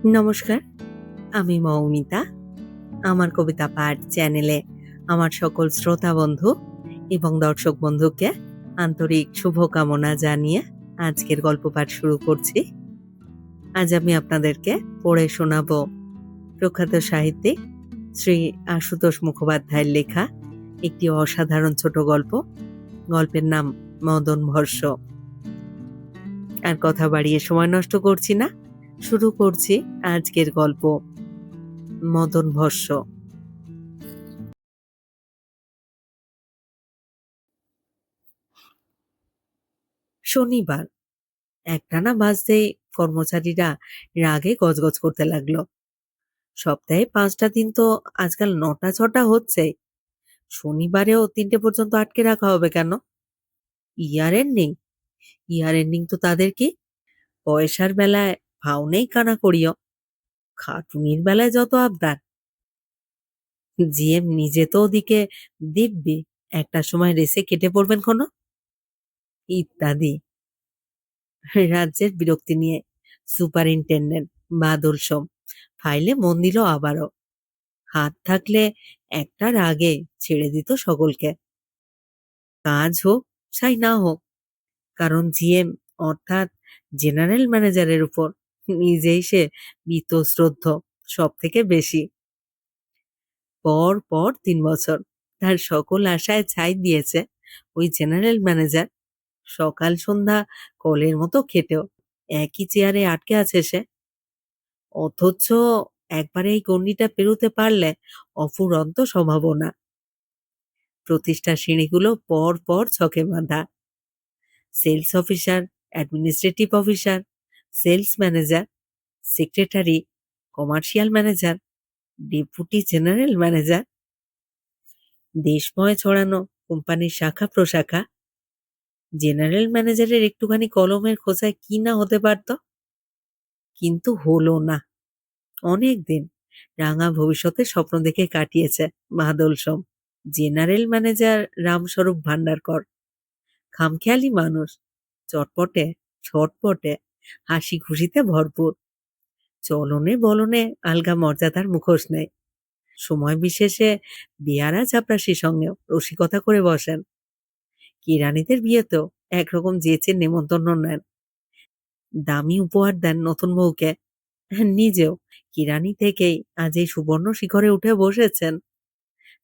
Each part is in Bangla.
নমস্কার, আমি মৌমিতা। আমার কবিতা পাঠ চ্যানেলে আমার সকল শ্রোতা বন্ধু এবং দর্শক বন্ধুকে আন্তরিক শুভকামনা জানিয়ে আজকের গল্প পাঠ শুরু করছি। আজ আমি আপনাদেরকে পড়ে শোনাব প্রখ্যাত সাহিত্যিক শ্রী আশুতোষ মুখোপাধ্যায়ের লেখা একটি অসাধারণ ছোট গল্প। গল্পের নাম মদন ভস্য। আর কথা বাড়িয়ে সময় নষ্ট করছি না, শুরু করছি আজকের গল্প মদন ভস্য। শনিবার একটানা বাজতেই কর্মচারীরা রাগে গজগজ করতে লাগলো। সপ্তাহে 5টা দিন তো আজকাল 9টা-6টা হচ্ছে, শনিবারেও 3টে পর্যন্ত আটকে রাখা হবে কেন? ইয়ার এন্ডিং ইয়ার এন্ডিং তো তাদের কি? পয়সার বেলায় ভাও নেই কানা করিও, খাটুনির বেলায় যত আবদার। জিএম নিজে তো ওদিকে দিব্যি একটা সময় রেসে কেটে পড়বেন কোনো, ইত্যাদি। রাজ্যের বিরক্তি নিয়ে সুপারিনটেন্ডেন্ট বাদল সোম ফাইলে মন দিল আবারও। হাত থাকলে একটার আগে ছেড়ে দিত সকলকে, কাজ হোক চাই না হোক, কারণ জিএম অর্থাৎ জেনারেল ম্যানেজারের উপর নিজেই সে বীতশ্রদ্ধ সব থেকে বেশি। পর পর 3 বছর তার সকল আশায় ছাই দিয়েছে ওই জেনারেল ম্যানেজার। সকাল সন্ধ্যা কলের মতো খেটেও একই চেয়ারে আটকে আছে সে। অথচ একবারে এই গণ্ডিটা পেরোতে পারলে অফুরন্ত সম্ভাবনা। প্রতিষ্ঠার সিঁড়িগুলো পর পর ছকে বাঁধা। Sales officer, administrative officer, sales manager, secretary, commercial manager, deputy general manager, দেশময় ছড়ানো কোম্পানির শাখা প্রশাখা। জেনারেল ম্যানেজারের একটুখানি কলমের খোঁচায় কি না হতে পারত, কিন্তু হলো না। অনেক দিন রাঙা ভবিষ্যতের স্বপ্ন দেখে কাটিয়েছে বাদল সোম। জেনারেল ম্যানেজার রামস্বরূপ ভান্ডারকর খামখেয়ালি মানুষ, চটপটে ছটপটে, হাসি খুশিতে ভরপুর, চলনে বলনে আলগা মর্যাদার মুখোশ নেই। সময় বিশেষে বেয়ারা চাপরাশির সঙ্গেও রসিকতা করে বসেন। কিরানিদের বিয়েতেও একরকম যেচে নেমন্তন্ন নেন, দামি উপহার দেন নতুন বউকে। নিজেও কিরানি থেকেই আজ এই সুবর্ণ শিখরে উঠে বসেছেন।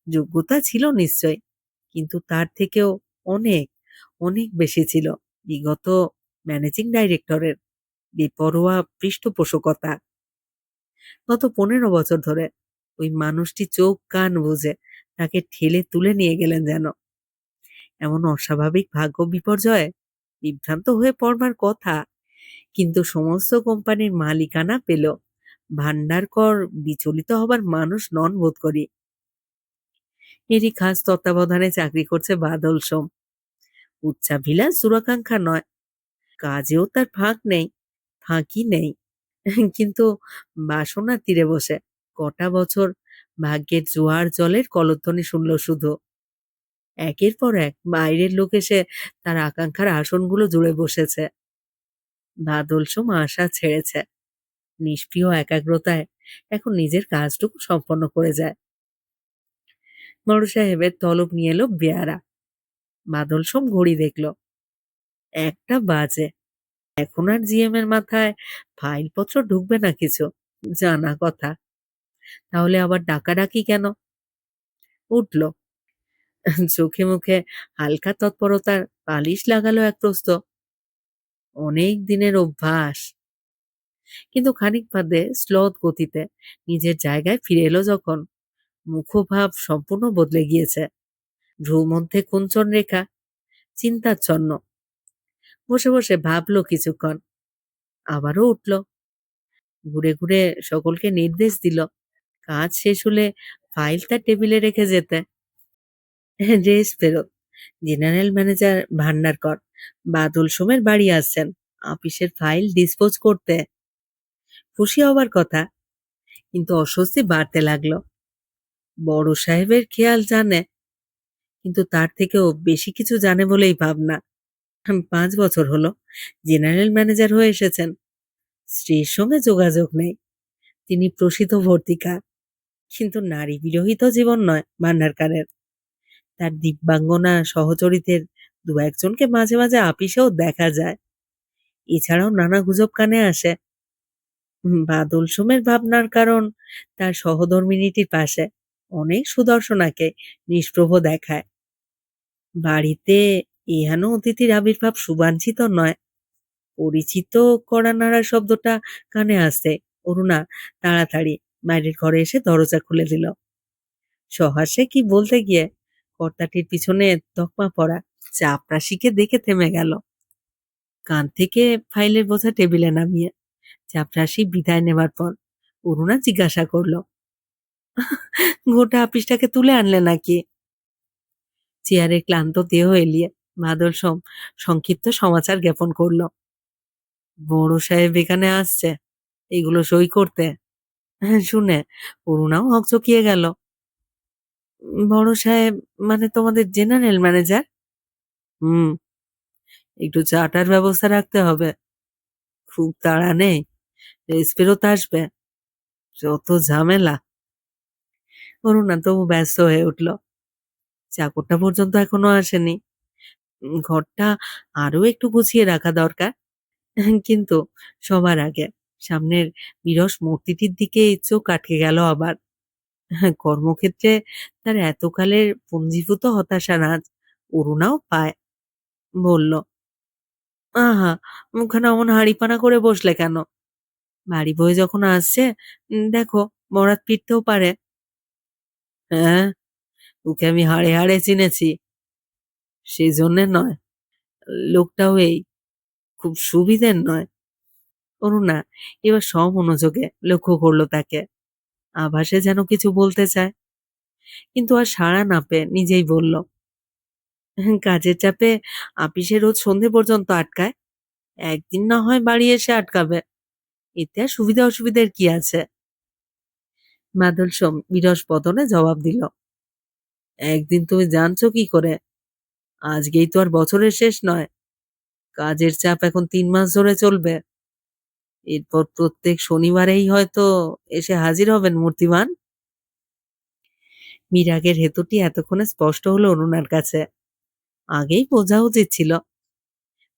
যোগ্যতা ছিল নিশ্চয়, কিন্তু তার থেকেও অনেক অনেক বেশি ছিল বিগত ম্যানেজিং ডাইরেক্টরের বেপরোয়া পৃষ্ঠপোষকতা। গত 15 বছর ধরে ওই মানুষটি চোখ কান বুঝে তাকে ঠেলে তুলে নিয়ে গেলেন যেন। এমন অস্বাভাবিক ভাগ্য বিপর্যয়ে বিভ্রান্ত হয়ে পড়বার কথা, কিন্তু সমস্ত কোম্পানির মালিকানা পেল ভান্ডারকর বিচলিত হবার মানুষ নন বোধ করি। এরই খাস তত্ত্বাবধানে চাকরি করছে বাদল সোম। উচ্চাভিলাষ দূরাকাঙ্ক্ষা নয়, কাজেও তার ফাঁকি নেই, কিন্তু বাসনার তীরে বসে কটা বছর ভাগ্যের জোয়ার জলের কলধ্বনি শুনল শুধু। একের পর এক বাইরের লোক এসে তার আকাঙ্ক্ষার আসনগুলো জুড়ে বসেছে। বাদল সোম আশা ছেড়েছে, নিষ্প্রিয় একাগ্রতায় এখন নিজের কাজটুকু সম্পন্ন করে যায়। বড় সাহেবের তলব নিয়ে এলো বেয়ারা। বাদল সোম ঘড়ি দেখল, 1টা বাজে। এখন আর জিএম এর মাথায় ফাইলপত্র ঢুকবে না কিছু, জানা কথা। তাহলে আবার ডাকাডাকি কেন? উঠল, চোখে মুখে হালকা তৎপরতার পালিশ লাগালো এক প্রস্ত। অনেক দিনের অভ্যাস। কিন্তু খানিক বাদে স্লথ গতিতে নিজের জায়গায় ফিরে এলো যখন, মুখভাব সম্পূর্ণ বদলে গিয়েছে। ভ্রু মধ্যে কুঞ্চন রেখা, চিন্তাচ্ছন্ন। বসে বসে ভাবলো কিছুক্ষণ, আবারও উঠল, ঘুরে ঘুরে সকলকে নির্দেশ দিল কাজ শেষ হলে ফাইল তার টেবিলে রেখে যেতে। রেস ফেরত জেনারেল ম্যানেজার ভান্ডারকর বাদল সোমের বাড়ি আসছেন অফিসের ফাইল ডিসপোজ করতে। খুশি হবার কথা, কিন্তু অস্বস্তি বাড়তে লাগলো। বড় সাহেবের খেয়াল জানে, কিন্তু তার থেকেও বেশি কিছু জানে বলেই ভাবনা। 5 বছর হলো জেনারেল ম্যানেজার হয়ে এসেছেন, স্ত্রীর সঙ্গে যোগাযোগ নেই। তিনি প্রসিদ্ধ ভর্তিকা, কিন্তু নারী বিরহিত জীবন নয় ভান্ডারকারের। তার দিব্যাঙ্গনা সহচরীদের দু একজনকে মাঝে মাঝে আপিসেও দেখা যায়। এছাড়াও নানা গুজব কানে আসে। বাদল সোমের ভাবনার কারণ তার সহধর্মিণীটির পাশে অনেক সুদর্শনাকে নিষ্প্রভ দেখায়। বাড়িতে এহেন অতিথির আবির্ভাব শুভাঞ্চিত নয়। পরিচিত কড়া নাড়া শব্দটা কানে আসে। অরুণা তাড়াতাড়ি বাইরের ঘরে এসে দরজা খুলে দিল। সহাস্যে কি বলতে গিয়ে কর্তাটির পিছনে তকমা পড়া চাপরাশিকে দেখে থেমে গেল। কান থেকে ফাইলের বোঝা টেবিলে নামিয়ে চাপরাশি বিদায় নেবার পর অরুণা জিজ্ঞাসা করল, গোটা আপিসটাকে তুলে আনলে নাকি? চেয়ারে ক্লান্ত দেহ এলিয়ে বাদল সোম সংক্ষিপ্ত সমাচার জ্ঞাপন করল। বড় সাহেব এখানে আসছে এগুলো সই করতে। শুনে অরুণাও হকচকিয়ে গেল। বড় সাহেব মানে তোমাদের জেনারেল ম্যানেজার? হুম, একটু চাটার ব্যবস্থা রাখতে হবে। খুব তাড়া নেই, রেস ফেরত আসবে। যত ঝামেলা। অরুণা তবু ব্যস্ত হয়ে উঠল। চাকরটা পর্যন্ত এখনো আসেনি। ঘরটা আরো একটু গুছিয়ে রাখা দরকার। কিন্তু সবার আগে সামনের বিরস মূর্তিটির দিকে চোখ আটকে গেল আবার। কর্মক্ষেত্রে তার এতকালের পুঞ্জীভূত হতাশার আঁচ অরুণাও পায়। বলল, আহা, মুখখানা অমন হাঁড়িপানা করে বসলে কেন? বাড়ি বয়ে যখন আসছে, দেখো বরাত ফিরতেও পারে। হ্যাঁ, ওকে আমি হাড়ে হাড়ে চিনেছি। সেই জন্যে নয়, লোকটাও এই খুব সুবিধের নয়। অরুণা এবার সমনোযোগে লক্ষ্য করলো তাকে। আভাসে যেন কিছু বলতে চায়, কিন্তু আর সাড়া না পেয়ে নিজেই বলল, কাজের চাপে আপিসে রোজ সন্ধে পর্যন্ত আটকায়। একদিন না হয় বাড়ি এসে আটকাবে, এতে আর সুবিধা অসুবিধার কি আছে? বাদল সোম বিরস বদনে জবাব দিল, একদিন তুমি জানছো কি করে? আজকেই তো আর বছরের শেষ নয়। কাজের চাপ এখন 3 মাস ধরে চলবে। এরপর প্রত্যেক শনিবারেই হয়তো এসে হাজির হবেন মূর্তিমান। বিরাগের হেতুটি এতক্ষণে স্পষ্ট হলো অরুণার কাছে। আগেই বোঝা উচিত ছিল।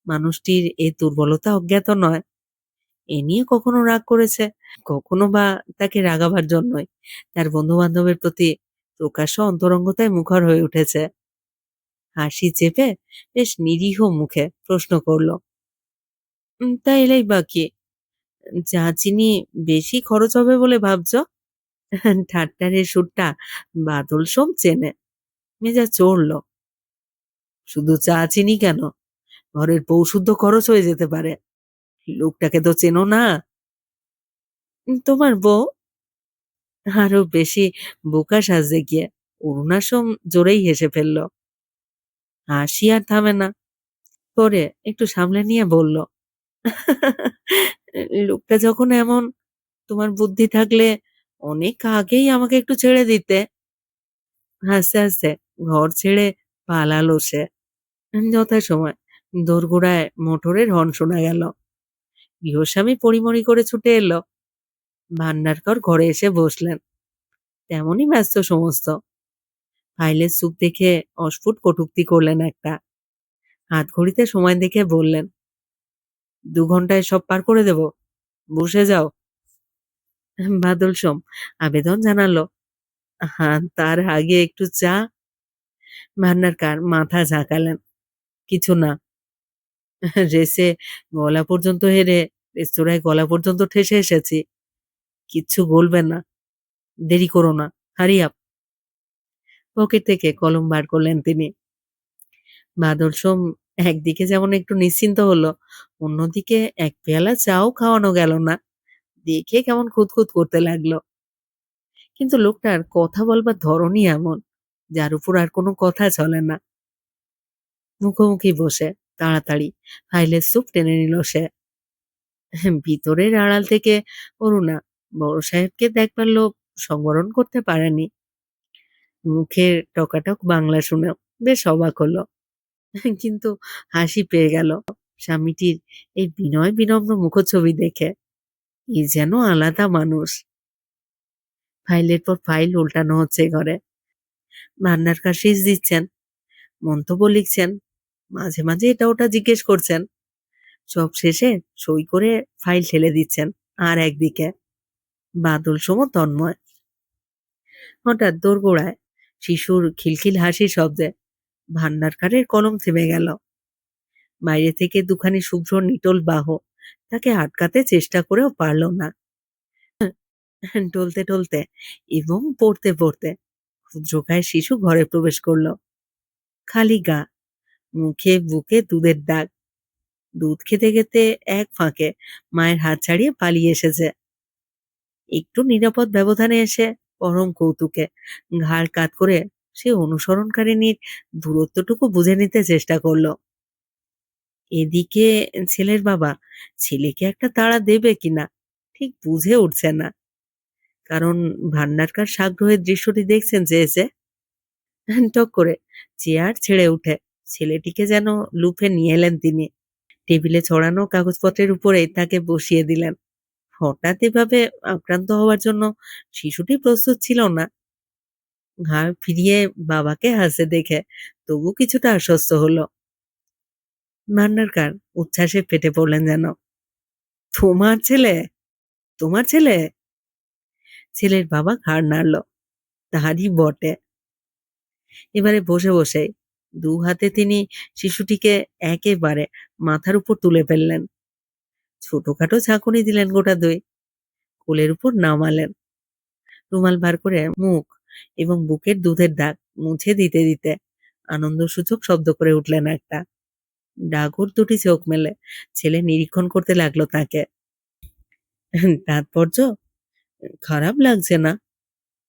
মানুষটির এই দুর্বলতা অজ্ঞাত নয়। এ নিয়ে কখনো রাগ করেছে, কখনো বা তাকে রাগাবার জন্যই তার বন্ধু বান্ধবের প্রতি প্রকাশ্য অন্তরঙ্গতায় মুখর হয়ে উঠেছে। হাসি চেপে বেশ নিরীহ মুখে প্রশ্ন করল, তা এলেই বা কি? চা চিনি বেশি খরচ হবে বলে ভাবছ? ঠাট্টারের সুরটা বাদল সোম চেনে। মেজাজ চড়ল। শুধু চা চিনি কেন, ঘরের পৌশুদ্ধ খরচ হয়ে যেতে পারে। লোকটাকে তো চেনো না। তোমার বউ? আরো বেশি বোকা সাজতে গিয়ে অরুণা সোম জোরেই হেসে ফেলল। হাসি আর থামে না। পরে একটু সামলে নিয়ে বলল, লোকটা যখন এমন, তোমার বুদ্ধি থাকলে অনেক আগেই আমাকে একটু ছেড়ে দিতে। হাসতে হাসতে ঘর ছেড়ে পালালো সে। যথাসময় দোরগোড়ায় মোটরের হর্ন শোনা গেল। গৃহস্বামী পড়িমড়ি করে ছুটে এলো। ভান্ডারকর ঘরে এসে বসলেন। তেমনই ব্যস্ত সমস্ত। ফাইলের সুপ দেখে অস্ফুট কটূক্তি করলেন একটা। হাত ঘড়িতে সময় দেখে বললেন, 2 ঘন্টায় সব পার করে দেব, বসে যাও। বাদল সোম আবেদন জানালো, হ্যাঁ তার আগে একটু চা। ভান্ডারকার মাথা ঝাঁকালেন, কিছু না। রেসে গলা পর্যন্ত হেরে রেস্তোরাঁয় গলা পর্যন্ত ঠেসে এসেছি। কিচ্ছু বলবেন না, দেরি করো না, হারি আপ। পকেট থেকে কলম বার করলেন তিনি। বাদল সোম একদিকে যেমন একটু নিশ্চিন্ত হলো, অন্যদিকে এক পেয়ালা চাও খাওয়ানো গেল না দেখে কেমন খুঁতখুত করতে লাগলো। কিন্তু লোকটার কথা বলবার ধরনই এমন, যার উপর আর কোনো কথা চলে না। মুখোমুখি বসে তাড়াতাড়ি ফাইলের সুপ টেনে নিল সে। ভিতরের আড়াল থেকে অরুণা বড় সাহেবকে দেখবার লোভ সংবরণ করতে পারেনি। মুখের টকাটক বাংলা শুনেও বেশ অবাক হলো, কিন্তু হাসি পেয়ে গেল স্বামীটির এই বিনয় বিনম্র মুখচ্ছবি দেখে। এ যেন আলাদা মানুষ। ফাইলের পর ফাইল উল্টানো হচ্ছে ঘরে। ভান্ডারকার শীষ দিচ্ছেন, মন্তব্য লিখছেন, মাঝে মাঝে এটা ওটা জিজ্ঞেস করছেন। সব শেষে সই করে ফাইল ঠেলে দিচ্ছেন। আর একদিকে বাদল সম তন্ময়। হঠাৎ দোরগোড়ায় শিশুর খিলখিল হাসির শব্দে ভান্ডারকারের কলম থেমে গেল। বাইরে থেকে দুখানি শুভ্র নিটোল বাহু তাকে আটকাতে চেষ্টা করেও পারল না। টলতে টলতে এবং পড়তে পড়তে ক্ষুদ্রকায় শিশু ঘরে প্রবেশ করলো। খালি গা, মুখে বুকে দুধের দাগ। দুধ খেতে খেতে এক ফাঁকে মায়ের হাত ছাড়িয়ে পালিয়ে এসেছে। একটু নিরাপদ ব্যবধানে এসে পরম কৌতুকে ঘাড় কাত করে সে অনুসরণকারিনীর দূরত্বটুকু বুঝে নিতে চেষ্টা করলো। এদিকে ছেলের বাবা ছেলেকে একটা তাড়া দেবে কিনা ঠিক বুঝে উঠছে না। কারণ ভান্ডারকার সাগ্রহের দৃশ্যটি দেখছেন চেয়েছে। টক করে চেয়ার ছেড়ে উঠে ছেলেটিকে যেন লুফে নিয়ে এলেন তিনি। টেবিলে ছড়ানো কাগজপত্রের উপরে তাকে বসিয়ে দিলেন। হঠাৎ এভাবে আক্রান্ত হওয়ার জন্য শিশুটি প্রস্তুত ছিল না। ঘাড় ফিরিয়ে বাবাকে হাসতে দেখে তবু কিছুটা আশ্বস্ত হলো। ভান্ডারকার উচ্ছ্বাসে ফেটে পড়লেন যেন। তোমার ছেলে? তোমার ছেলে? ছেলের বাবা ঘাড় নাড়ল। তাহারই বটে। এবারে বসে বসে দু হাতে তিনি শিশুটিকে একেবারে মাথার উপর তুলে ফেললেন। ছোটখাটো ঝাঁকুনি দিলেন গোটা দুই। কোলের উপর নামালেন। রুমাল বার করে মুখ এবং বুকের দুধের দাগ মুছে দিতে দিতে আনন্দসূচক শব্দ করে উঠলেন একটা। ডাগর দুটি চোখ মেলে ছেলে নিরীক্ষণ করতে লাগলো তাকে। তাৎপর্য? খারাপ লাগছে না,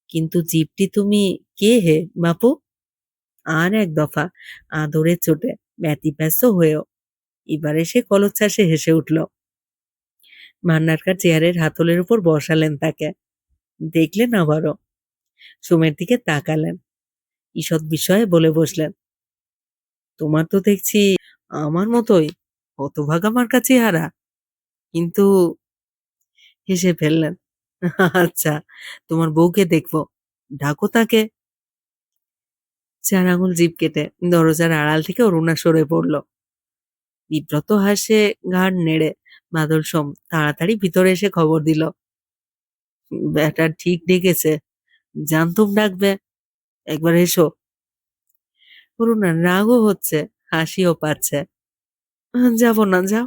কিন্তু জিপটি তুমি কে হে বাপু? আর এক দফা আদরের চোটে ব্যতিব্যস্ত হয়েও এবারে সে কলোচ্ছ্বাসে হেসে উঠল। ভান্ডারকার চেয়ারের হাতলের উপর বসালেন তাকে। দেখলেন আবারও। সোমের দিকে তাকালেন। ঈষৎ বিস্ময়ে বলে বসলেন, তোমার তো দেখছি আমার মতোই হতভাগা মার্কা চেহারা, কিন্তু হেসে ফেললেন। আচ্ছা, তোমার বউকে দেখবো, ডাকো তাকে। 4 আঙুল জিভ কেটে দরজার আড়াল থেকে অরুণা সরে পড়ল। বিব্রত হাসে ঘাড় নেড়ে বাদল সোম তাড়াতাড়ি ভিতরে এসে খবর দিল, ব্যাটা ঠিক ডেকেছে, জানতুম ডাকবে, একবার এসো। অরুণার রাগও হচ্ছে, হাসিও পাচ্ছে। যাব না, যাও,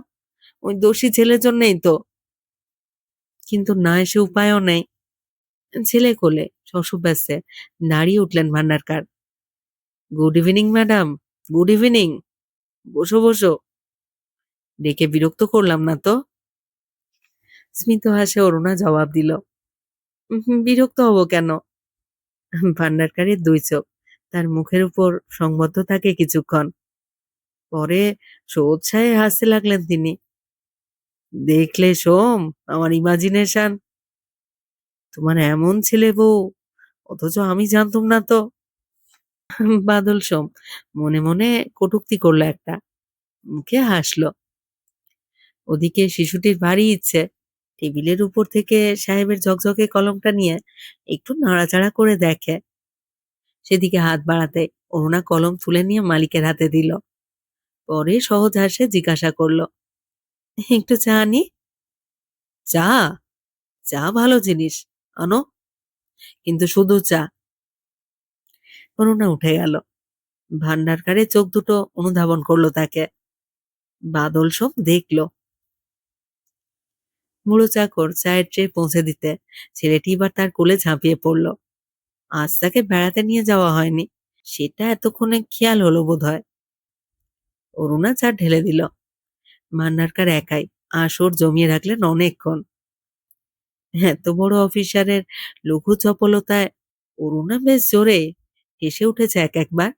ওই দোষী ছেলের জন্যই তো। কিন্তু না এসে উপায়ও নেই। ছেলে কোলে শশব্যস্তে দাঁড়িয়ে উঠলেন Bhandarkar. Good evening madam, good evening, বসো বসো, ডেকে বিরক্ত করলাম না তো? স্মিত হাসে অরুণা জবাব দিল, বিরক্ত হব কেন? ভান্ডারকারের দুই চোখ তার মুখের উপর সংবদ্ধ থাকে কিছুক্ষণ। পরে সোৎসাহে হাসতে লাগলেন তিনি। দেখলে সোম, আমার ইমাজিনেশন, তোমার এমন ছেলে বউ, অথচ আমি জানতুম না তো। বাদল সোম মনে মনে কটূক্তি করলো একটা, মুখে হাসলো। ওদিকে শিশুটির ভারী ইচ্ছে টেবিলের উপর থেকে সাহেবের ঝকঝকে কলমটা নিয়ে একটু নাড়াচাড়া করে দেখে। সেদিকে হাত বাড়াতে অরুণা কলম তুলে নিয়ে মালিকের হাতে দিল। পরে সহজ হাসে জিজ্ঞাসা করলো, একটু চা আনি? চা? চা ভালো জিনিস, আনো, কিন্তু শুধু চা। অরুণা উঠে গেল। ভান্ডারকারে চোখ দুটো অনুধাবন করলো তাকে। বাদল সব দেখলো। বুড়ো চাকর চায়ের ট্রে পৌঁছে দিতে ছেলেটি এবার তার কোলে ঝাঁপিয়ে পড়ল। আজ তাকে বেড়াতে নিয়ে যাওয়া হয়নি, সেটা এতক্ষণে খেয়াল হলো বোধ হয়। অরুণা চা ঢেলে দিল। ভান্ডারকার একাই আসর জমিয়ে রাখলেন অনেকক্ষণ। এত বড় অফিসারের লঘু চপলতায় অরুণা বেশ জোরে হেসে উঠেছে এক একবার।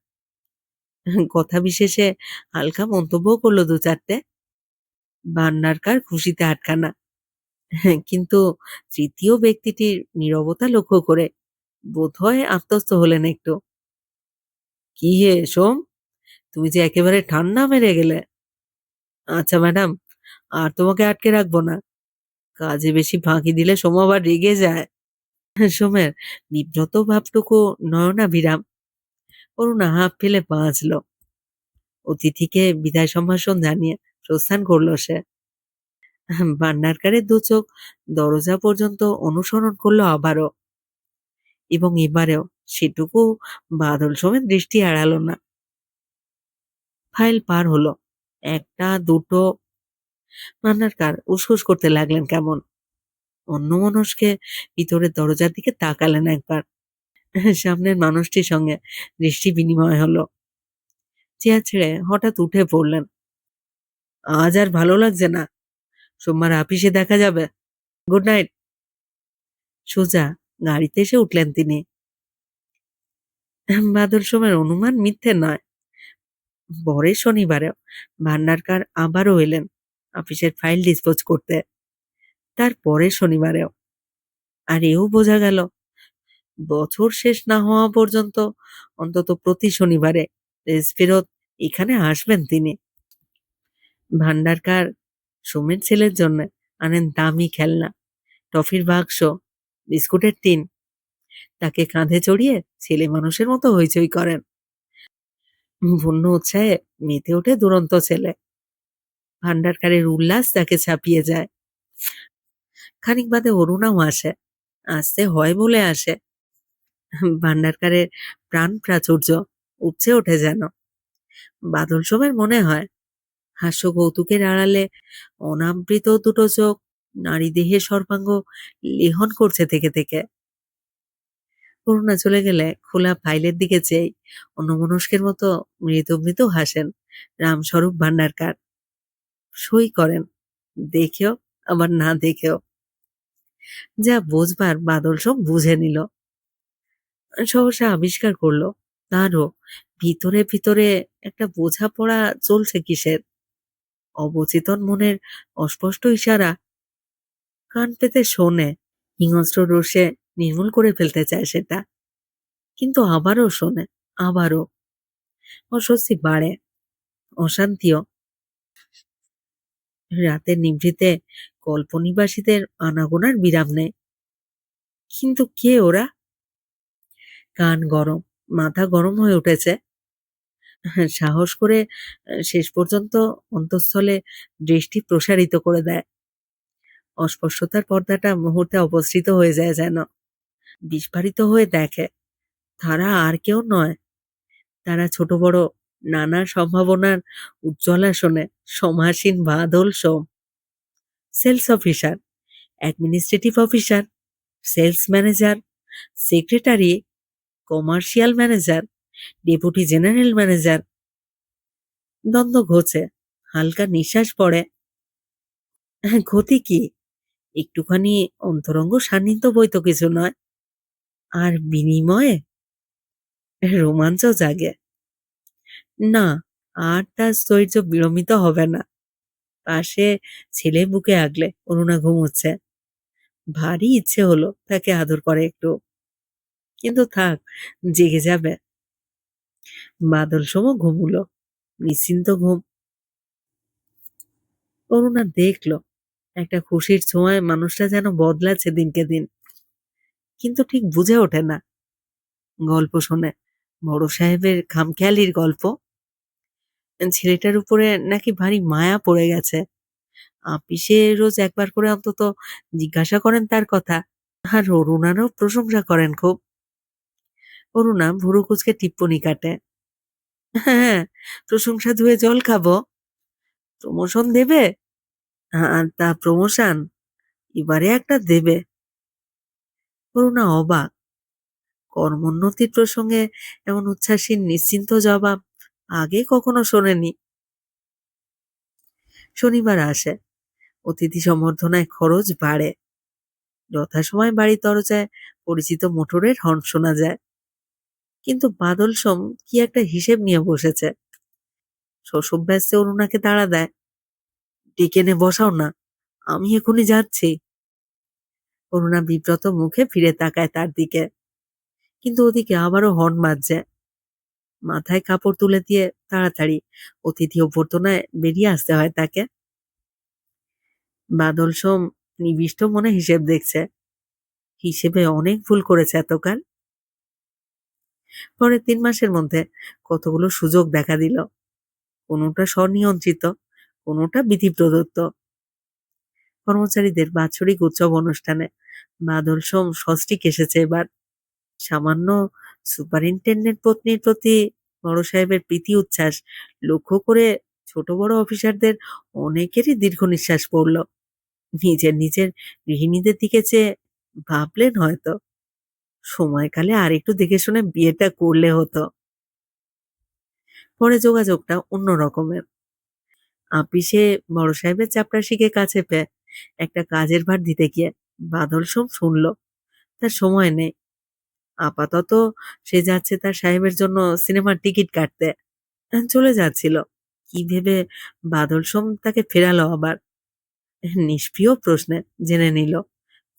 কথা বিশেষে হালকা মন্তব্য করলো দু চারটে। ভান্ডারকার খুশিতে আটখানা। কিন্তু তৃতীয় ব্যক্তিটির নীরবতা লক্ষ্য করে বোধহয় আত্মস্থ হলেন একটু। কি হে সোম, তুমি যে একেবারে ঠান্ডা মেরে গেলে। আচ্ছা ম্যাডাম, আর তোমাকে আটকে রাখবো না, কাজে বেশি ফাঁকি দিলে সোম আবার রেগে যায়। সোমের বিব্রত ভাবটুকু নয়নাভিরাম। অরুণা হাঁপ ফেলে বাঁচল। অতিথিকে বিদায় সম্ভাষণ জানিয়ে প্রস্থান করল সে। ভান্ডারকারের দু চোখ দরজা পর্যন্ত অনুসরণ করলো আবারও, এবং এবারেও সেটুকু বাদল সোমের দৃষ্টি এড়ালো না। ফাইল পার হলো, একটা দুটো। ভান্ডারকার উসখুস করতে লাগলেন কেমন। অন্যমনস্কে ভিতরের দরজার দিকে তাকালেন একবার। সামনের মানুষটির সঙ্গে দৃষ্টি বিনিময় হলো। চেয়ার ছেড়ে হঠাৎ উঠে পড়লেন। আজ আর ভালো লাগছে না, সোমবার আপিসে দেখা যাবে। Good night. সোজা গাড়িতে এসে উঠলেন তিনি। বাদল সোমের অনুমান মিথ্যে নয়। পরের শনিবারেও ভান্ডারকার আবারও এলেন অফিসের ফাইল ডিসপোজ করতে। তার পরের শনিবারেও। আর এও বোঝা গেল বছর শেষ না হওয়া পর্যন্ত অন্তত প্রতি শনিবারে রেস ফেরত এখানে আসবেন তিনি। ভান্ডারকার সোমের ছেলের জন্য আনেন দামি খেলনা, টফির বাক্স, বিস্কুটের টিন। তাকে কাঁধে চড়িয়ে ছেলে মানুষের মতো হইচই করেন। পূর্ণ উৎসাহে মেতে ওঠে দুরন্ত ছেলে। ভান্ডারকারের উল্লাস তাকে ছাপিয়ে যায়। খানিক বাদে অরুণাও আসে। আসতে হয় বলে আসে। ভান্ডারকারের প্রাণ প্রাচুর্য উপচে ওঠে যেন। বাদল সোমের মনে হয় হাস্য কৌতুকের আড়ালে অনাবৃত দুটো চোখ নারী দেহের সর্বাঙ্গ লেহন করছে থেকে থেকে। করুণা চলে গেলে খোলা ফাইলের দিকে চেয়ে অন্যমনস্কের মতো মৃদু মৃদু হাসেন রামস্বরূপ ভান্ডারকার। সই করেন, দেখেও আবার না দেখেও। যা বুঝবার বাদল সব বুঝে নিল। সহসা আবিষ্কার করলো তারও ভিতরে ভিতরে একটা বোঝাপড়া চলছে কিসের। অবচেতন মনের অস্পষ্ট ইশারা। কান পেতে শোনে, হিংস্র রোষে নির্মূল করে ফেলতে চায় সেটা। কিন্তু আবারও শোনে, আবারও। অস্বস্তি বাড়ে, অশান্তিও। রাতের নিভৃতে কল্পনিবাসীদের আনাগোনার বিরাম নেই। কিন্তু কে ওরা? কান গরম, মাথা গরম হয়ে উঠেছে। সাহস করে শেষ পর্যন্ত অন্তঃস্থলে দৃষ্টি প্রসারিত করে দেয়। অস্পষ্টতার পর্দাটা মুহূর্তে অপসৃত হয়ে যায় যেন। বিস্ফারিত হয়ে দেখে তারা আর কেউ নয়। তারা ছোট বড় নানা সম্ভাবনার উজ্জ্বল আসনে সমাসীন Badal Som. Sales officer, administrative officer, sales manager, secretary, commercial manager, deputy general manager. দ্বন্দ্ব ঘোচে, হালকা নিঃশ্বাস পড়ে। ক্ষতি কি? একটুখানি অন্তরঙ্গ সান্নিধ্য বই তো কিছু নয়। আর বিনিময়ে রোমাঞ্চ জাগে। না, আর তার স্থৈর্য বিরমিত হবে না। পাশে ছেলে বুকে আগলে অরুণা ঘুমোচ্ছে। ভারী ইচ্ছে হলো তাকে আদর করে একটু, কিন্তু থাক, জেগে যাবে। বাদল সম ঘুমুলো, নিশ্চিন্ত ঘুম। অরুণা দেখলো একটা খুশির ছোঁয়ায় মানুষটা যেন বদলাচ্ছে দিনকে দিন। কিন্তু ঠিক বুঝে ওঠে না। গল্প শোনে, বড় সাহেবের খামখেয়ালির গল্প। ছেলেটার উপরে নাকি ভারী মায়া পড়ে গেছে। আপিসে রোজ একবার করে অন্তত জিজ্ঞাসা করেন তার কথা। আর অরুণারও প্রশংসা করেন খুব। অরুণা ভুরু কুঁচকে টিপ্পনি কাটে। হ্যাঁ, প্রশংসা ধুয়ে জল খাবো। প্রমোশন দেবে? তা প্রমোশন এবারে একটা দেবে। অরুণা অবাক। কর্মোন্নতির প্রসঙ্গে এমন উচ্ছ্বাসীন নিশ্চিন্ত জবাব আগে কখনো শোনেনি। শনিবার আসে, অতিথি সম্বর্ধনায় খরচ বাড়ে। যথাসময় বাড়ির দরজায় পরিচিত মোটরের হর্ন শোনা যায়। কিন্তু বাদল সোম কি একটা হিসেব নিয়ে বসেছে। শোশব ব্যস্তে অরুণাকে তাড়া দেয়। ডেকে এনে বসাও না, আমি এখনই যাচ্ছি। অরুণা বিব্রত মুখে ফিরে তাকায় তার দিকে। কিন্তু ওদিকে আবারও হর্ন বাজছে। মাথায় কাপড় তুলে দিয়ে তাড়াতাড়ি অতিথি অভ্যর্থনায় বেরিয়ে আসতে হয় তাকে। বাদল সোম নিবিষ্ট মনে হিসেব দেখছে। হিসেবে অনেক ভুল করেছে এতকাল। পরের ৩ মাসের মধ্যে কতগুলো সুযোগ দেখা দিল। কোনোটা স্বনিয়ন্ত্রিত, কোনোটা বিধি প্রদত্ত। কর্মচারীদের বাৎসরিক উৎসব অনুষ্ঠানে বাদল সোম সস্ত্রীক এসেছে এবার। সামান্য সুপারিনটেনডেন্ট পত্নীর প্রতি বড় সাহেবের প্রীতি উচ্ছ্বাস লক্ষ্য করে ছোট বড় অফিসারদের অনেকেরই দীর্ঘ নিঃশ্বাস পড়ল। নিজের গৃহিণীদের দিকে চেয়ে ভাবলেন হয়তো সময়কালে আর একটু দেখে শুনে বিয়েটা করলে হতো। পরে যোগাযোগটা অন্য রকমের। আপিসে বড় সাহেবের চাপরাশিকে কাছে পেয়ে একটা কাজের ভার দিতে গিয়ে বাদল সোম শুনল তার সময় নেই। আপাতত সে যাচ্ছে তার সাহেবের জন্য সিনেমার টিকিট কাটতে। চলে যাচ্ছিল। কি ভেবে বাদল সোম তাকে ফেরালো আবার। নিষ্প্রিয় প্রশ্নে জেনে নিল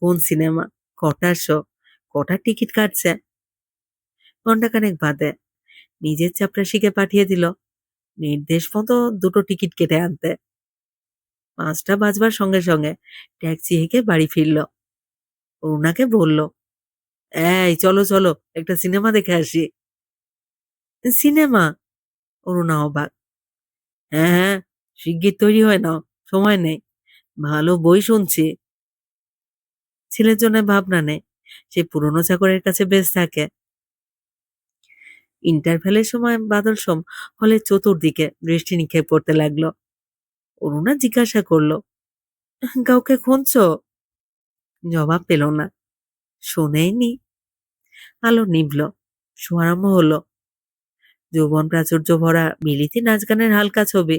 কোন সিনেমা, কটার শো, কটার টিকিট কাটছে। ঘণ্টাখানেক বাদে নিজের চাপরাশিকে পাঠিয়ে দিল নির্দেশ মতো ২ টো টিকিট কেটে আনতে। ৫টা বাজবার সঙ্গে সঙ্গে ট্যাক্সি হেঁকে বাড়ি ফিরল। অরুণাকে বলল, এই চলো চলো একটা সিনেমা দেখে আসি। সিনেমা? অরুণা অবাক। হ্যাঁ হ্যাঁ, শিগগির তৈরি হয়ে নাও, সময় নেই। ভালো বই শুনছি। ছেলের জন্য ভাবনা নেই, সে পুরনো চাকরের কাছে বেশ থাকে। ইন্টারভ্যালের সময় বাদল সোম হলের চতুর্দিকে দৃষ্টি নিক্ষেপ করতে লাগলো। অরুণা জিজ্ঞাসা করলো, কাউকে খুঁজছো? জবাব পেল না। শোনেইনি। আলো নিভল। শো আরম্ভ হলো। যৌবন প্রাচুর্য ভরা বিলিতি নাচ গানের হালকা ছবি।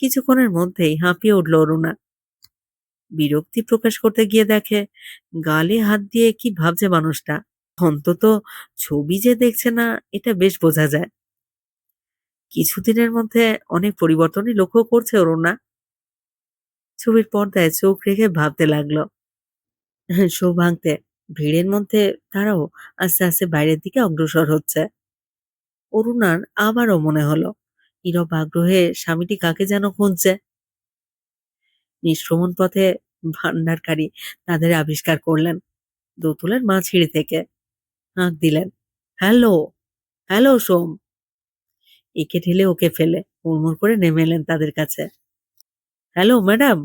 কিছুক্ষণের মধ্যেই হাঁপিয়ে উঠল অরুণা। বিরক্তি প্রকাশ করতে গিয়ে দেখে গালে হাত দিয়ে কি ভাবছে মানুষটা। অন্তত ছবি যে দেখছে না এটা বেশ বোঝা যায়। কিছুদিনের মধ্যে অনেক পরিবর্তনই লক্ষ্য করছে অরুণা। ছবির পর্দায় চোখ রেখে ভাবতে লাগলো। শো ভাঙতে ভিড়ের মধ্যে তারাও আস্তে আস্তে বাইরের দিকে অগ্রসর হচ্ছে। অরুণার আবারও মনে হলো নীরব আগ্রহে স্বামীটি কাকে যেন খুঁজছে। নিষ্ক্রমণ পথে ভান্ডারকারী তাদের আবিষ্কার করলেন দোতলার মাঝিড়ি থেকে। হাঁক দিলেন, হ্যালো হ্যালো সোম। একে ঠেলে ওকে ফেলে হুড়মুড় করে নেমে এলেন তাদের কাছে। হ্যালো ম্যাডাম,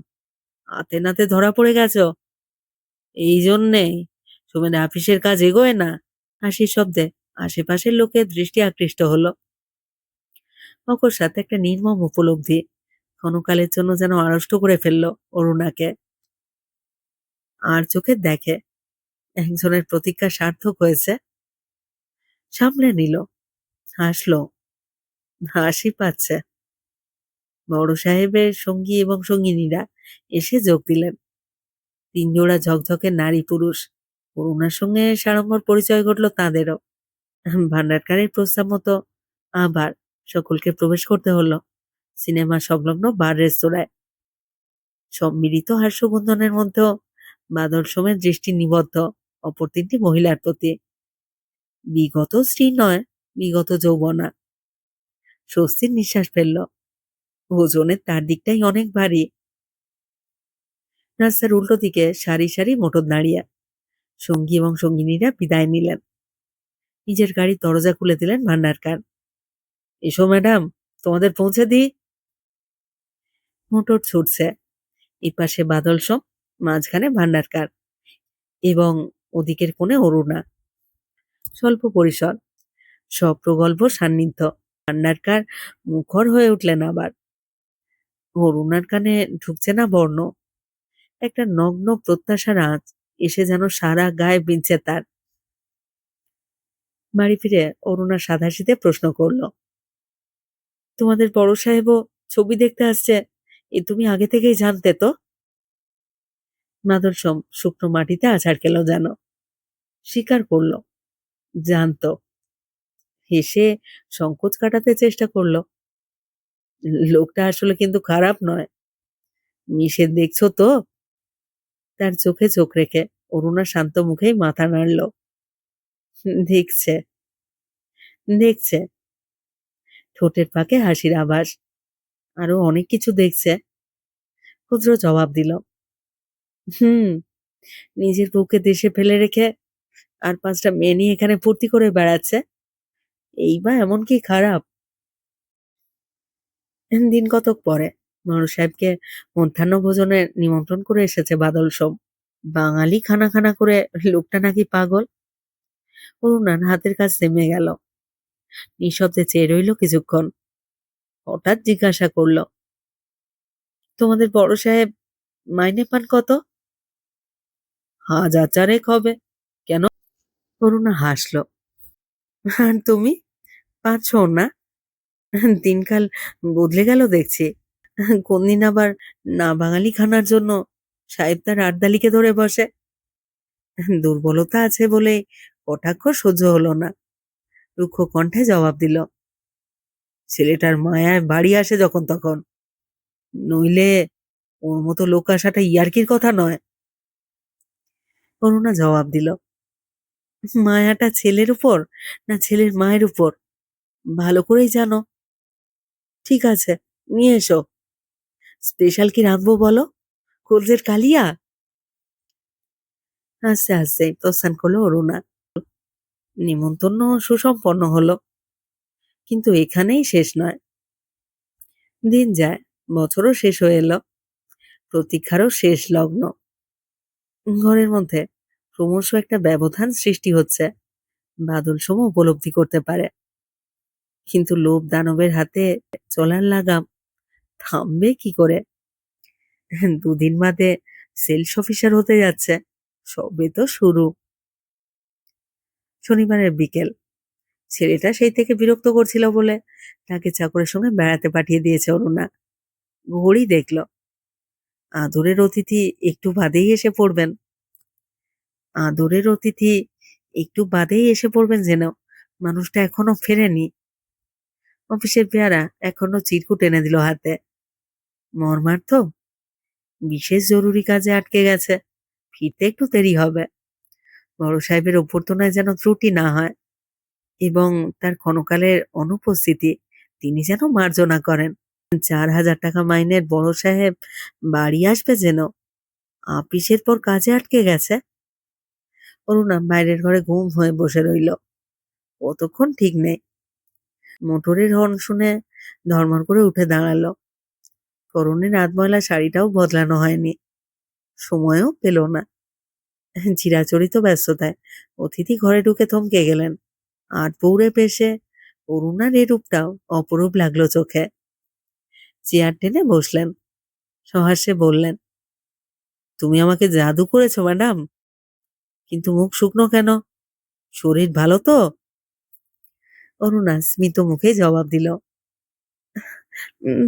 হাতে নাতে ধরা পড়ে গেছ? এই জন্যেই সোমের আপিসের কাজ এগোয় না। হাসির শব্দে আশেপাশের লোকের দৃষ্টি আকৃষ্ট হলো। অকস্মাৎ একটা নির্মম উপলব্ধি ক্ষণকালের জন্য যেন আড়ষ্ট করে ফেলল অরুণাকে। আর চোখে দেখে একজনের প্রতিজ্ঞা সার্থক হয়েছে। সামলে নিল, হাসলো, হাসি পাচ্ছে। বড় সাহেবের সঙ্গী এবং সঙ্গিনীরা এসে যোগ দিলেন। ৩ জোড়া ঝকঝকে নারী পুরুষ। অরুণার সঙ্গে সাড়ম্বর পরিচয় ঘটল তাঁদেরও। ভান্ডারকারের প্রস্তাব মতো আবার সকলকে প্রবেশ করতে হলো সিনেমা সংলগ্ন বার রেস্তোরাঁয়। সম্মিলিত হাস্যবন্ধনের মধ্যেও বাদল সোমের দৃষ্টি নিবদ্ধ অপর ৩টি মহিলার প্রতি। বিগত স্ত্রী নয়, বিগত যৌবনা। স্বস্তির নিঃশ্বাস ফেলল। ওজনের তার দিকটাই অনেক ভারী। রাস্তার উল্টো দিকে সারি সারি মোটর দাঁড়িয়ে। সঙ্গী এবং সঙ্গিনীরা বিদায় নিলেন। নিজের গাড়ির দরজা খুলে দিলেন ভান্ডারকার। এসো ম্যাডাম, তোমাদের পৌঁছে দিই। মোটর ছুটছে। এপাশে বাদল সোম, মাঝখানে ভান্ডারকার এবং ওদিকের কোণে অরুণা। স্বল্প পরিসর, সপ্রগল্ভ সান্নিধ্য। ভান্ডারকার মুখর হয়ে উঠলেন আবার। অরুণার কানে ঢুকছে না বর্ণ। একটা নগ্ন প্রত্যাশার আঁচ এসে যেন সারা গায়ে বিঁধছে তার। বাড়ি ফিরে অরুণা সাধাসিধে প্রশ্ন করল, তোমাদের বড় সাহেবও ছবি দেখতে আসছে, এ তুমি আগে থেকেই জানতে তো? মাদল সোম শুকনো মাটিতে আছাড় খেল যেন। স্বীকার করল, জানতো। হেসে সংকোচ কাটাতে চেষ্টা করল, লোকটা আসলে কিন্তু খারাপ নয়। মিশে দেখছো তো? তার চোখে চোখ রেখে অরুণা শান্ত মুখেই মাথা নাড়ল। দেখছে, দেখছে। ঠোঁটের ফাঁকে হাসির আভাস। আরো অনেক কিছু দেখছে। ক্ষুদ্র জবাব দিল, হুম, নিজের বউকে দেশে ফেলে রেখে আর 5টা মেয়ে নিয়ে এখানে ফুর্তি করে বেড়াচ্ছে। এই বা এমন কি খারাপ? দিন কতক পরে বড় সাহেবকে মধ্যাহ্ন ভোজনে নিমন্ত্রণ করে এসেছে বাদল সোম। বাঙালি খানা খানা করে লোকটা নাকি পাগল। অরুণার হাতের কাজ থেমে গেল। নিঃশব্দে চেয়ে রইল কিছুক্ষণ। হঠাৎ জিজ্ঞাসা করল, তোমাদের বড় সাহেব মাইনে পান কত? 1000 হবে। কেন? অরুণা হাসল। আর তুমি পাচ্ছ না? দিনকাল বদলে গেল দেখছি। কোনদিন আবার না বাঙালি খানার জন্য সাহেব তার আর্দালিকে ধরে বসে। দুর্বলতা আছে বলে কটাক্ষ সহ্য হলো না। রুক্ষ কণ্ঠে জবাব দিল, ছেলেটার মায়ায় বাড়ি আসে যখন তখন, নইলে ওর মতো লোক আসাটা ইয়ার্কির কথা নয়। অরুণা জবাব দিল, মায়াটা ছেলের উপর না ছেলের মায়ের উপর ভালো করেই জানো। ঠিক আছে, নিয়ে এসো। স্পেশাল কি রাঁধবো বলো? কলজের কালিয়া? আস্তে আস্তে প্রস্থান করলো অরুণা। নিমন্ত্রণ সুসম্পন্ন হলো, কিন্তু এখানেই শেষ নয়। দিন যায়, বছরও শেষ হয়ে এলো, প্রতীক্ষারও শেষ লগ্ন। ঘরের মধ্যে ক্রমশ একটা ব্যবধান সৃষ্টি হচ্ছে, বাদল সোম উপলব্ধি করতে পারে। কিন্তু লোভ দানবের হাতে চলার লাগাম থামবে কি করে? 2 দিন বাদে সেলস অফিসার হতে যাচ্ছে, সবে তো শুরু। শনিবারের বিকেল, ছেলেটা সেই থেকে বিরক্ত করছিল বলে তাকে চাকরের সঙ্গে বেড়াতে পাঠিয়ে দিয়েছে অরুণা। ঘড়ি দেখল, আদরের অতিথি একটু বাদেই এসে পড়বেন। আদরের অতিথি একটু বাদেই এসে পড়বেন যেন মানুষটা এখনো ফেরেনি। অফিসের পেয়ারা এখনো চিরকুট এনে দিল হাতে। মর্মার্থ, বিশেষ জরুরি কাজে আটকে গেছে, ফিরতে একটু দেরি হবে। বড় সাহেবের অভ্যর্থনায় যেন ত্রুটি না হয়, এবং তার ক্ষণকালের অনুপস্থিতি তিনি যেন মার্জনা করেন। 4000 টাকা মাইনের বড় সাহেব বাড়ি আসবে যেন, আপিসের পর কাজে আটকে গেছে। অরুণা বাইরের ঘরে ঘুম হয়ে বসে রইল। কতক্ষণ ঠিক নেই। মোটরের হর্ন শুনে ধর্মর করে উঠে দাঁড়ালো। পরনের রাতময়লা শাড়িটাও বদলানো হয়নি, সময়ও পেল না। চিরাচরিত ব্যস্ততায় অতিথি ঘরে ঢুকে থমকে গেলেন। আর পৌড়ে পেশে অরুণার এ রূপটাও অপরূপ লাগলো চোখে। চেয়ার টেনে বসলেন, সহাস্যে বললেন, তুমি আমাকে জাদু করেছো ম্যাডাম, কিন্তু মুখ শুকনো কেন? শরীর ভালো তো? অরুণা স্মিত মুখে জবাব দিল,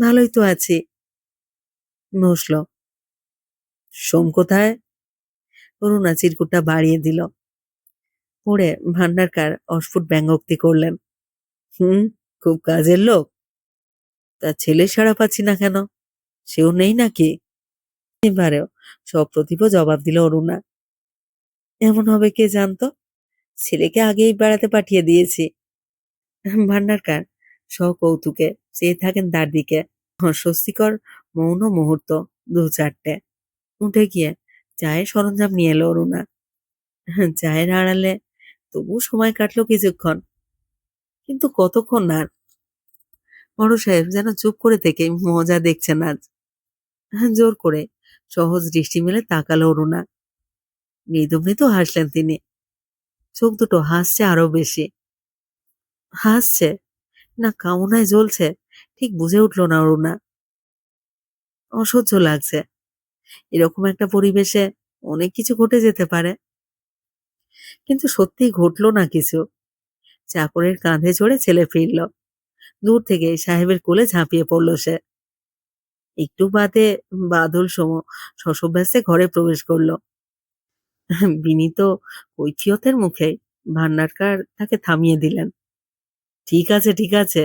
ভালোই তো আছি। বসল। সোম কোথায়? অরুণা চিরকুটটা বাড়িয়ে দিল। পড়ে ভান্ডারকার অস্ফুট ব্যঙ্গোক্তি করলেন, হুম, খুব কাজের লোক। তার ছেলে সাড়া পাচ্ছি না কেন? সেও নেই নাকি? এবারেও সপ্রতিভ জবাব দিল অরুণা, এমন হবে কে জানতো, ছেলেকে আগেই বেড়াতে পাঠিয়ে দিয়েছি। ভান্ডারকার সকৌতুকে চেয়ে থাকেন তার দিকে। অস্বস্তিকর মৌন মুহূর্ত 2-4টে। উঠে গিয়ে চায়ের সরঞ্জাম নিয়ে এলো অরুণা। চায়ের আড়ালে তবু সময় কাটলো কিছুক্ষণ, কিন্তু কতক্ষণ আর। বড় সাহেব যেন চুপ করে থেকে মজা দেখছেন আজ। জোর করে সহজ দৃষ্টি মেলে তাকালো অরুণা। মৃদু মৃদু হাসলেন তিনি। চোখ দুটো হাসছে আরো বেশি। হাসছে না কামনায় জ্বলছে ঠিক বুঝে উঠল না অরুণা। অসহ্য লাগছে। এরকম একটা পরিবেশে অনেক কিছু ঘটে যেতে পারে, কিন্তু সত্যিই ঘটলো না কিছু। চাকরের কাঁধে চড়ে ছেলে ফিরল। দূর থেকে সাহেবের কোলে ঝাঁপিয়ে পড়ল সে। একটু বাদে বাদল সোম শশব্যস্তে ঘরে প্রবেশ করল। বিনীত কৈফিয়তের মুখে ভান্ডারকার তাকে থামিয়ে দিলেন। ঠিক আছে, ঠিক আছে,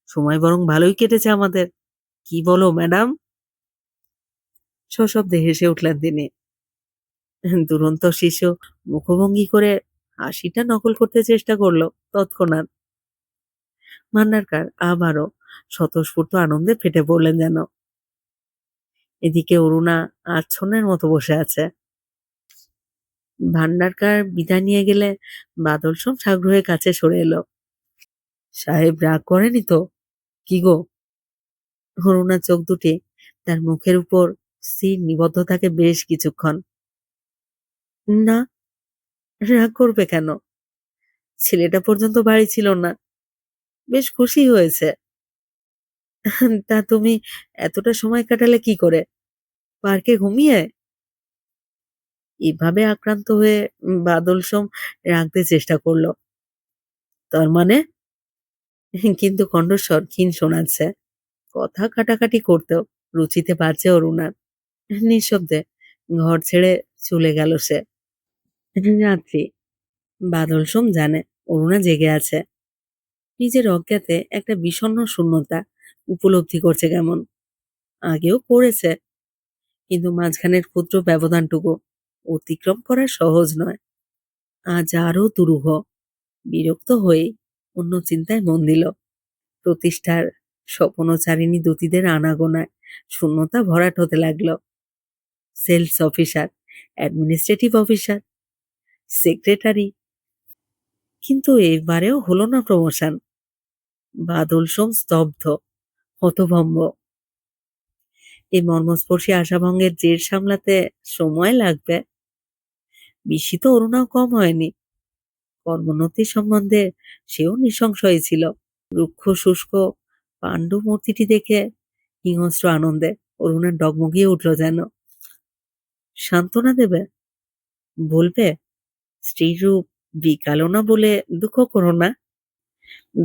সময় বরং ভালোই কেটেছে আমাদের। কি বলো ম্যাডাম? সশব্দে হেসে উঠলেন তিনি। দুরন্ত শিশু মুখভঙ্গি করে হাসিটা নকল করতে চেষ্টা করলো তৎক্ষণাৎ। ভান্ডারকার আবারও স্বতঃস্ফূর্ত আনন্দে ফেটে পড়লেন যেন। এদিকে অরুণা আচ্ছন্নের মতো বসে আছে। ভান্ডারকার বিদায় নিয়ে গেলে বাদল সোম সাগ্রহের কাছে সরে এলো। সাহেব রাগ করেনি তো? কি গো? অরুণার চোখ দুটি তার মুখের উপর স্থির নিবদ্ধ থাকে বেশ কিছুক্ষণ। না, রাগ করবে কেন? ছেলেটা পর্যন্ত বাড়ি ছিল না, বেশ খুশি হয়েছে। তা তুমি এতটা সময় কাটালে কি করে? পার্কে ঘুমিয়ে? এভাবে আক্রান্ত হয়ে বাদল সোম রাখতে চেষ্টা করলো। তার মানে? কিন্তু কণ্ঠস্বর ক্ষীণ শোনাচ্ছে। কথা কাটাকাটি করতেও রুচিতে পারছে অরুণার। নিঃশব্দে ঘর ছেড়ে চলে গেল সে। রাত্রি। বাদল সোম জানে অরুণা জেগে আছে। নিজের অজ্ঞাতে একটা বিষণ্ণ শূন্যতা উপলব্ধি করছে কেমন। আগেও করেছে, কিন্তু মাঝখানের ক্ষুদ্র ব্যবধানটুকু অতিক্রম করা সহজ নয়। আজ আরও দুরূহ। বিরক্ত হয়ে অন্য চিন্তায় মন দিল। প্রতিষ্ঠার স্বপ্নচারিণী দূতীদের আনাগোনায় শূন্যতা ভরাট হতে লাগলো। Sales officer, administrative officer, secretary, কিন্তু এবারেও হলো না প্রমোশন। বাদল সোম স্তব্ধ, হতভম্ব। এই মর্মস্পর্শী আশাভঙ্গের জের সামলাতে সময় লাগবে। বিস্মিত অরুণাও কম হয়নি। কর্মোন্নতি সম্বন্ধে সেও নিঃসংশয় ছিল। রুক্ষ শুষ্ক পাণ্ডু মূর্তিটি দেখে হিংস্র আনন্দে অরুণার ডগমগিয়ে উঠল যেন। সান্ত্বনা দেবে, বলবে স্ত্রীর রূপ বিকালো না বলে দুঃখ করো না।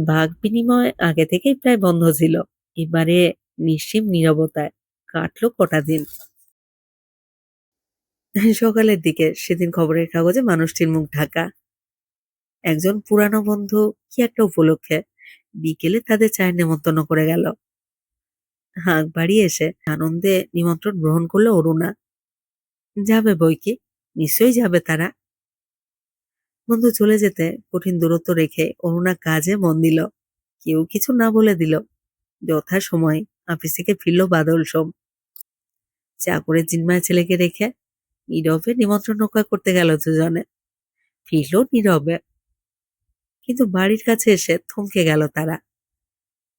ভাগ বিনিময় আগে থেকেই প্রায় বন্ধ ছিল। এবারে নিশ্চিম নীরবতায় কাটলো কটা দিন। সকালের দিকে সেদিন খবরের কাগজে মানুষটির মুখ ঢাকা। একজন পুরানো বন্ধু কি একটা উপলক্ষে বিকেলে তাদের চায়ের নেমন্তন্ন করে গেল। হাঁক বাড়িয়ে এসে আনন্দে নিমন্ত্রণ গ্রহণ করলো অরুণা। যাবে বৈকি, নিশ্চয়ই যাবে তারা। বন্ধু চলে যেতে কঠিন দূরত্ব রেখে অরুণা কাজে মন দিল। কেউ কিছু না বলে দিল। যথা সময় অফিস থেকে ফিরল বাদল সোম। চাকরের জিনমায় ছেলেকে রেখে নীরবে নিমন্ত্রণ রক্ষা করতে গেল দুজনে। ফিরল নীরবে, কিন্তু বাড়ির কাছে এসে থমকে গেল তারা।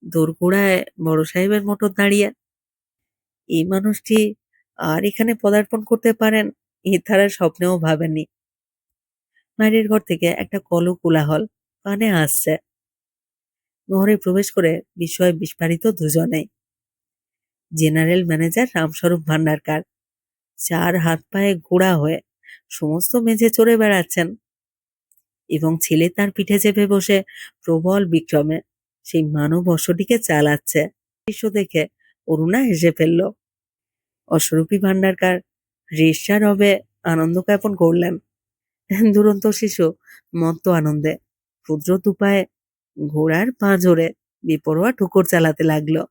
দোরগোড়ায় বড় সাহেবের মোটর দাঁড়িয়ে। এই মানুষটি আর এখানে পদার্পণ করতে পারেন এ তারা স্বপ্নেও ভাবেনি। বাইরের ঘর থেকে একটা কলক কোলাহল কানে আসছে। ঘরে প্রবেশ করে বিস্ময়ে বিস্ফারিত দুজনেই। জেনারেল ম্যানেজার রামস্বরূপ ভান্ডারকার চার হাত পায়ে ঘোড়া হয়ে সমস্ত মেঝে চড়ে বেড়াচ্ছেন, এবং ছেলে তার পিঠে চেপে বসে প্রবল বিক্রমে সেই মানব অশ্বটিকে চালাচ্ছে। দৃশ্য দেখে অরুণা হেসে ফেলল। অস্বরূপী ভান্ডারকার রেশা রবে আনন্দ জ্ঞাপন করলেন। দুরন্ত শিশু মত্ত আনন্দে ক্ষুদ্র দুপায়ে ঘোড়ার পা জোরে বেপরোয়া ঠুকর চালাতে লাগলো।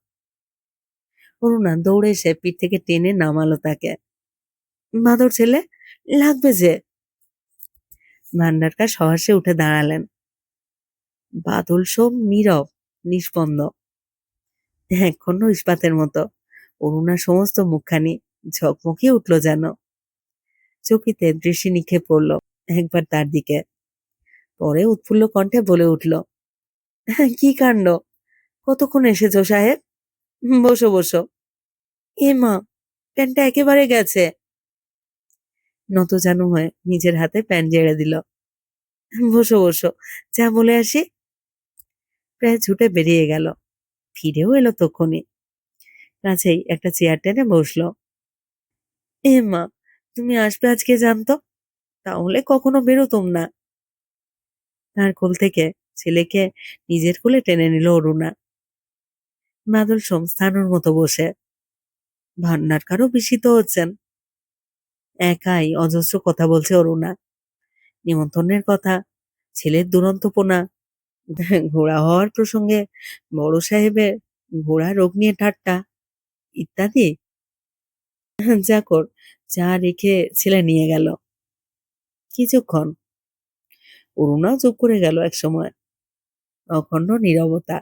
অরুণা দৌড়ে এসে পিঠ থেকে টেনে নামালো তাকে। বাদর ছেলে, লাগবে যে। ভান্ডারকার সহসে উঠে দাঁড়ালেন। বাদল সোম নীরব, নিষ্পন্দ, একখণ্ড ইস্পাতের মতো। অরুণার সমস্ত মুখখানি ঝকমকিয়ে উঠল যেন। চকিতে দৃষ্টি নিক্ষেপ করল একবার তার দিকে, পরে উৎফুল্ল কণ্ঠে বলে উঠল, কি কাণ্ড! কতক্ষণ এসেছো সাহেব? বসো বসো। এ মা, প্যান্টটা একেবারে গেছে। নতজানু হয়ে নিজের হাতে প্যান্ট জেড়ে দিল। বসো বসো, যা বলে আসি। প্রায় ছুটে বেরিয়ে গেল। ফিরেও এলো তক্ষুনি। কাছেই একটা চেয়ার টেনে বসলো। এ মা, তুমি আসবে আজকে জানতো, তাহলে কখনো বেরোতুম না। তার কোল থেকে ছেলেকে নিজের কোলে টেনে নিল অরুণা। বাদল সোম স্থানুর মতো বসে। ভান্ডারকারও বিস্মিত হচ্ছেন। একাই অজস্র কথা বলছে অরুণা। নিমন্ত্রণের কথা, ছেলের দুরন্তপনা, ঘোড়া হওয়ার প্রসঙ্গে বড় সাহেবের ঘোড়া রোগ নিয়ে ঠাট্টা ইত্যাদি। চাকর চা রেখে ছেলে নিয়ে গেল। কিছুক্ষণ অরুণাও চুপ করে গেল। এক সময় অখণ্ড নীরবতা।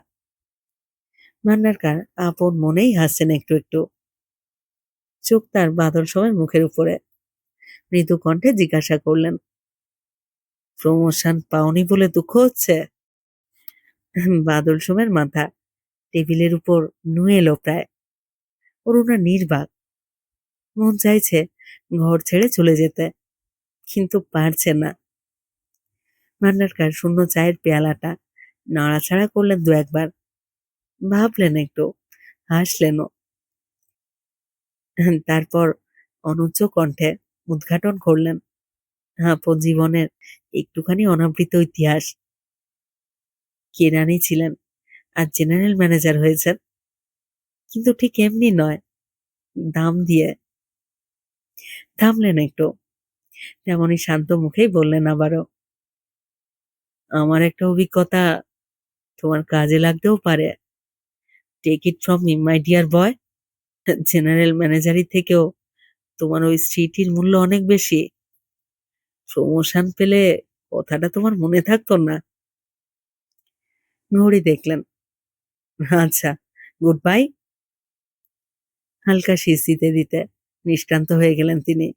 ভান্ডারকার আপন মনেই হাসছেন একটু একটু। চোখ তার বাদল সময় মুখের উপরে। মৃদু কণ্ঠে জিজ্ঞাসা করলেন, প্রমোশন পাওনি বলে দুঃখ হচ্ছে? বাদল সোমের মাথা টেবিলের উপর নুয়ে এলো প্রায়। অরুণা নির্বাক। মন চাইছে ঘর ছেড়ে চলে যেতে, কিন্তু পারছে না। ভান্ডারকার শূন্য চায়ের পেয়ালাটা নাড়াচাড়া করলেন দু একবার, ভাবলেন একটু, হাসলেনও। তারপর অনুচ্চ কণ্ঠে উদ্ঘাটন করলেন আপন জীবনের একটুখানি অনাবৃত ইতিহাস। কেরানি ছিলেন আর জেনারেল ম্যানেজার হয়েছেন, কিন্তু ঠিক এমনি নয়, দাম দিয়ে। থামলেন একটু, তেমনি শান্ত মুখেই বললেন আবারও, আমার একটা অভিজ্ঞতা তোমার কাজে লাগতেও পারে। Take it from me my dear boy. General ম্যানেজারের থেকেও তোমার ওই স্ত্রীটির মূল্য অনেক বেশি। প্রমোশন পেলে কথাটা তোমার মনে থাকতো না। ঘড়ি দেখলেন। আচ্ছা, গুড বাই। হালকা শীষ দিতে দিতে নিষ্ক্রান্ত হয়ে গেলেন তিনি।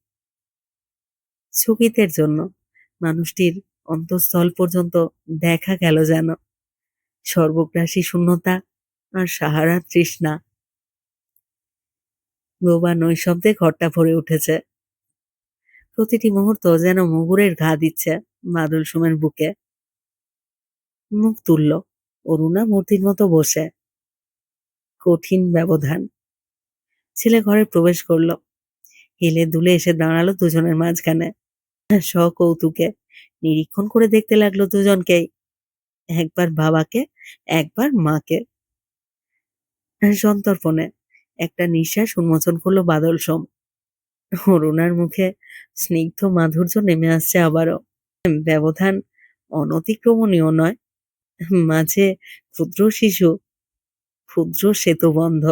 স্থগিতের জন্য মানুষটির অন্তঃস্থল পর্যন্ত দেখা গেল যেন সর্বগ্রাসী শূন্যতা আর সাহারার তৃষ্ণা। বোবা নৈশব্দে ঘরটা ভরে উঠেছে। প্রতিটি মুহূর্ত যেন মুগুরের ঘা দিচ্ছে বাদল সুমের বুকে। মুখ তুলল অরুণা মূর্তির মতো বসে। কঠিন ব্যবধান। ছেলে ঘরে প্রবেশ করল, হেলে দুলে এসে দাঁড়ালো দুজনের মাঝখানে। সকৌতুকে নিরীক্ষণ করে দেখতে লাগলো দুজনকেই, একবার বাবাকে, একবার মাকে। সন্তর্পণে একটা নিঃশ্বাস উন্মোচন করলো বাদল সোম। অরুণার মুখে স্নিগ্ধ মাধুর্য নেমে আসছে আবারও। ব্যবধান অনতিক্রমণীয় নয়, মাঝে ক্ষুদ্র শিশু, ক্ষুদ্র সেতুবন্ধ।